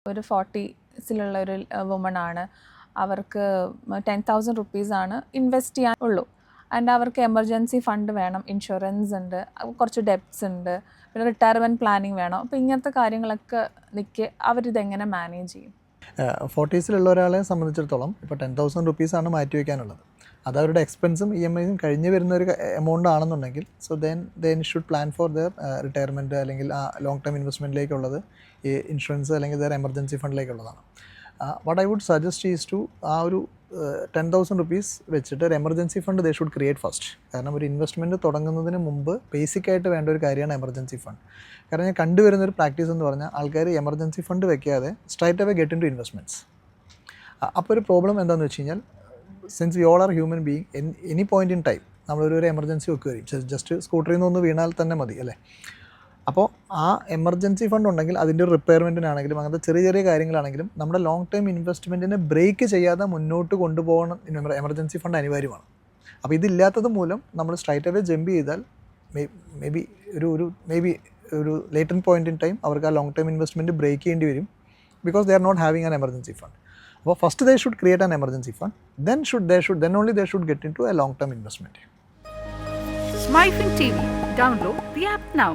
ഒരു 40സിലുള്ള ഒരു വുമൺ ആണ്, അവർക്ക് 10,000 റുപ്പീസാണ് ഇൻവെസ്റ്റ് ചെയ്യാൻ ഉള്ളൂ. ആൻഡ് അവർക്ക് എമർജൻസി ഫണ്ട് വേണം, ഇൻഷുറൻസ് ഉണ്ട്, കുറച്ച് ഡെപ്റ്റ്സ് ഉണ്ട്, പിന്നെ റിട്ടയർമെൻറ്റ് പ്ലാനിങ് വേണം. അപ്പോൾ ഇങ്ങനത്തെ കാര്യങ്ങളൊക്കെ അവരിതെങ്ങനെ മാനേജ് ചെയ്യും? 40സിലുള്ള ഒരാളെ സംബന്ധിച്ചിടത്തോളം ഇപ്പോൾ 10,000 റുപ്പീസാണ് മാറ്റി വയ്ക്കാനുള്ളത്. അത് അവരുടെ എക്സ്പെൻസും EMIയും കഴിഞ്ഞ് വരുന്ന ഒരു എമൗണ്ട് ആണെന്നുണ്ടെങ്കിൽ so then should plan for their retirement അല്ലെങ്കിൽ ആ ലോങ് ടേം ഇൻവെസ്റ്റ്മെൻറ്റിലേക്കുള്ളത് ഈ ഇൻഷുറൻസ് അല്ലെങ്കിൽ ദർ എമർജൻസി ഫണ്ടിലേക്കുള്ളതാണ്. What I would suggest is to ആ ഒരു 10,000 റുപ്പീസ് വെച്ചിട്ട് ഒരു emergency fund they should create first. കാരണം ഒരു ഇൻവെസ്റ്റ്മെൻറ്റ് തുടങ്ങുന്നതിന് മുമ്പ് ബേസിക്കായിട്ട് വേണ്ട ഒരു കാര്യമാണ് എമർജൻസി ഫണ്ട്. കാരണം ഞാൻ കണ്ടുവരുന്നൊരു പ്രാക്ടീസ് എന്ന് പറഞ്ഞാൽ ആൾക്കാർ എമർജൻസി ഫണ്ട് വെക്കാതെ straight away get into investments. അപ്പോൾ ഒരു പ്രോബ്ലം എന്താണെന്ന് വെച്ച് കഴിഞ്ഞാൽ since we all are human being, any point in time നമ്മളൊരു എമർജൻസി വെക്കുകയും ജസ്റ്റ് സ്കൂട്ടറിൽ നിന്നൊന്ന് വീണാൽ തന്നെ മതി അല്ലേ. അപ്പോൾ ആ എമർജൻസി ഫണ്ട് ഉണ്ടെങ്കിൽ അതിൻ്റെ ഒരു റിപ്പയർമെൻറ്റിനാണെങ്കിലും അങ്ങനത്തെ ചെറിയ ചെറിയ കാര്യങ്ങളാണെങ്കിലും നമ്മുടെ ലോങ് ടേം ഇൻവെസ്റ്റ്മെൻറ്റിനെ ബ്രേക്ക് ചെയ്യാതെ മുന്നോട്ട് കൊണ്ടുപോകണം എമർജൻസി ഫണ്ട് അനിവാര്യമാണ്. അപ്പോൾ ഇതില്ലാത്തത് മൂലം നമ്മൾ സ്ട്രൈറ്റ് അവേ ജമ്പ് ചെയ്താൽ മേ ബി ഒരു ലേറ്റൻ പോയിൻ്റ് ഇൻ ടൈം അവർക്ക് ആ ലോങ് ടേം ഇൻവെസ്റ്റ്മെൻറ്റ് ബ്രേക്ക് ചെയ്യേണ്ടി വരും, because they are not having an emergency fund. അപ്പോൾ first they should create an emergency fund, then only they should get into a long term investment. SmileFin TV. Download the app now.